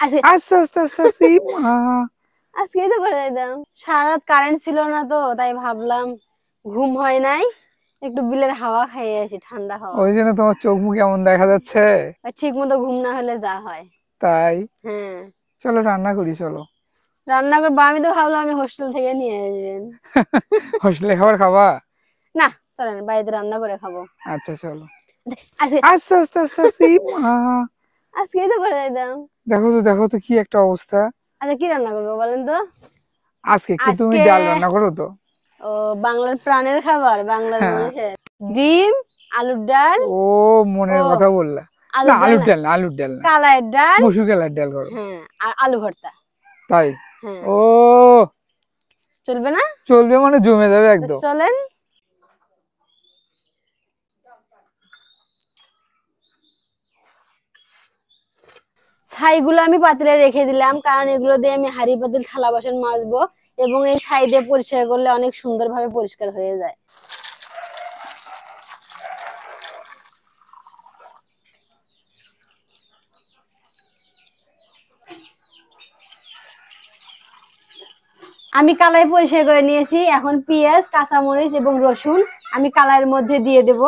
আজকে আস্তে আস্তে আস্তে আস্তে মা। আজকেই তো বলে দিতাম, সারা রাত কারেন্ট ছিল না তো, তাই ভাবলাম ঘুম হয় নাই, একটু বিলের হাওয়া খাইয়ে আসি, ঠান্ডা হাওয়া। ওই জন্য তোমার চোখ মুখ এমন দেখা যাচ্ছে। আর ঠিক মতো ঘুম না হলে যা হয়। তাই হ্যাঁ, চলো রান্না করি চলো। রান্না করবো? আমি তো ভাবলাম আমি হোস্টেল থেকে নিয়ে আসবেন। হোস্টেলে খাবার খাবা? না, চলেন বাড়িতে রান্না করে খাবো। আচ্ছা চলো। আজকে আস্তে আস্তে আস্তে আস্তে মা। আজকেই তো বলে দিতাম। দেখো তো কি একটা অবস্থা। আচ্ছা, কি রান্না করবো বলেন তো? আজকে একটু তুমি আজকে ডাল রান্না করো তো। ও, বাংলার প্রাণের খাবার, বাংলার হ্যাঁ। মানুষের ডিম, আলুর ডাল। ও ও, মনের কথা বললা। না আলুর ডাল আলুর না, ডাল না, আলুর ডাল না, কালাইয়ের ডাল। মসুর ডালের ডাল করো। হ্যাঁ, আর আলু ভর্তা। তাই? হ্যাঁ, ও চলবে না? চলবে মানে জমে যাবে তো একদম। চলেন। ছাইগুলো আমি পাতিলে রেখে দিলাম, কারণ এগুলো দিয়ে আমি হাঁড়ি পাতিল থালা বাসন মাজবো, এবং এই ছাই দিয়ে পরিষ্কার করলে অনেক সুন্দরভাবে পরিষ্কার হয়ে যায়। আমি কালাই পরিষ্কার করে নিয়েছি, এখন পেঁয়াজ, কাঁচামরিচ এবং রসুন আমি কালাইয়ের মধ্যে দিয়ে দেব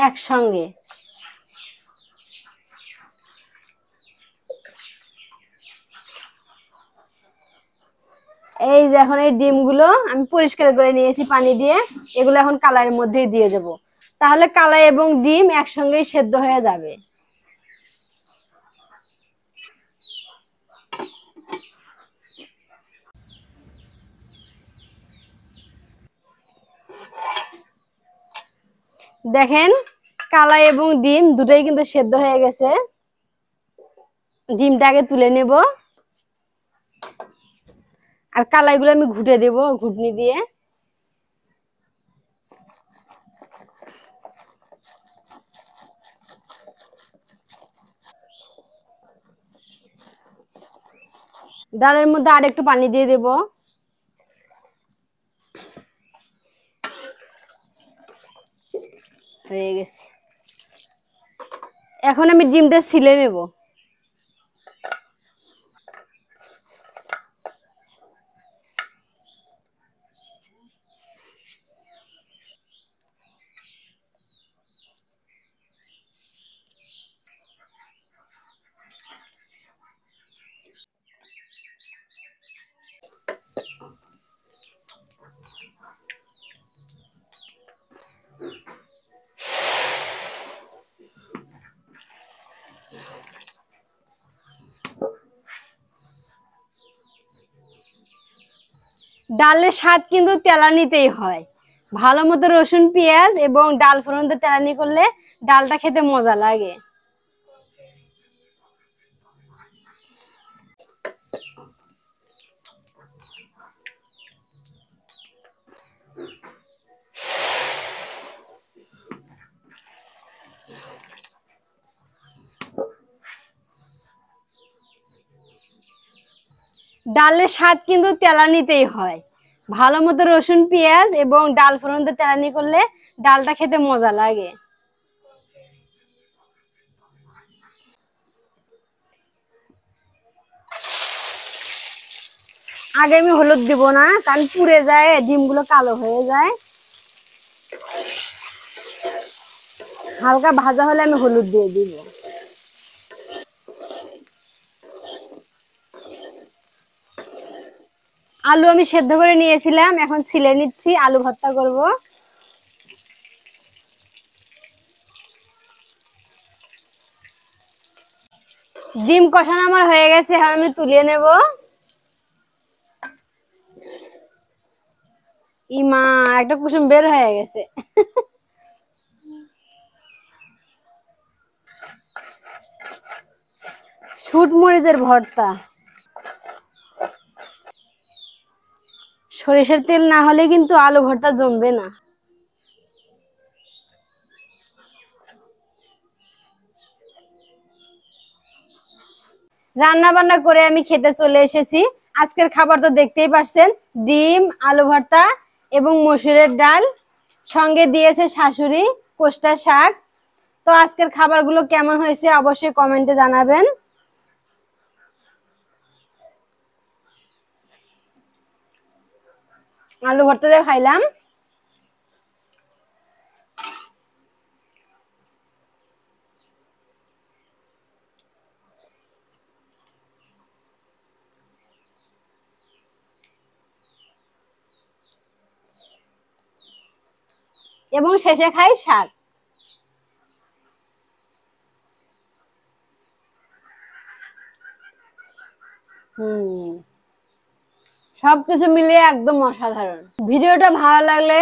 একসঙ্গে। এই যে এখন এই ডিমগুলো আমি পরিষ্কার করে নিয়েছি পানি দিয়ে, এগুলো এখন কালাইয়ের মধ্যে দিয়ে দেব, তাহলে কালাই এবং ডিম একসঙ্গেই সেদ্ধ হয়ে যাবে। দেখেন, কালাই এবং ডিম দুটোই কিন্তু সেদ্ধ হয়ে গেছে। ডিমটাকে তুলে নেব, আর কালাইগুলো আমি ঘুটে দেব ঘুটনি দিয়ে। ডালের মধ্যে আর একটু পানি দিয়ে দেব। হয়ে গেছে, এখন আমি ডিমটা ছিলে নেব। ডালের স্বাদ কিন্তু তেলানিতেই হয়, ভালো মতো রসুন পেঁয়াজ এবং ডাল ফোড়ন দিয়ে তেলানি করলে ডালটা খেতে মজা লাগে। ডালের স্বাদ কিন্তু তেলানিতেই হয়, ভালো মতো রসুন পেঁয়াজ এবং ডাল ফোড়ন দিয়ে তেলানি করলে ডালটা খেতে মজা লাগে। আগে আমি হলুদ দিব না, কারণ পুড়ে যায়, ডিমগুলো কালো হয়ে যায়। হালকা ভাজা হলে আমি হলুদ দিয়ে দিব। আলু আমি সেদ্ধ করে নিয়েছিলাম, এখন ছিলে নিচ্ছি, আলু ভর্তা করব। ডিম কষানো আমার হয়ে গেছে, এখন আমি তুলিয়ে নেব। ইমা, একটা কুসুম বের হয়ে গেছে। শুট মরিচের ভর্তা, সরিষার তেল না হলে কিন্তু আলু ভর্তা জমবে না। রান্না বান্না করে আমি খেতে চলে এসেছি। আজকের খাবার তো দেখতেই পারছেন, ডিম, আলু ভর্তা এবং মসুরের ডাল, সঙ্গে দিয়েছে শাশুড়ি কোষ্টা শাক, তো আজকের খাবারগুলো কেমন হয়েছে অবশ্যই কমেন্টে জানাবেন। আলু ভর্তা দিয়ে খাইলাম। এবং শেষে খাই শাক। সবকিছু মিলিয়ে একদম অসাধারণ। ভিডিওটা ভালো লাগলে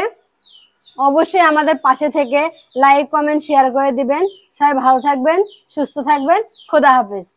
অবশ্যই আমাদের পাশে থেকে লাইক কমেন্ট শেয়ার করে দিবেন। সবাই ভালো থাকবেন, সুস্থ থাকবেন। খোদা হাফেজ।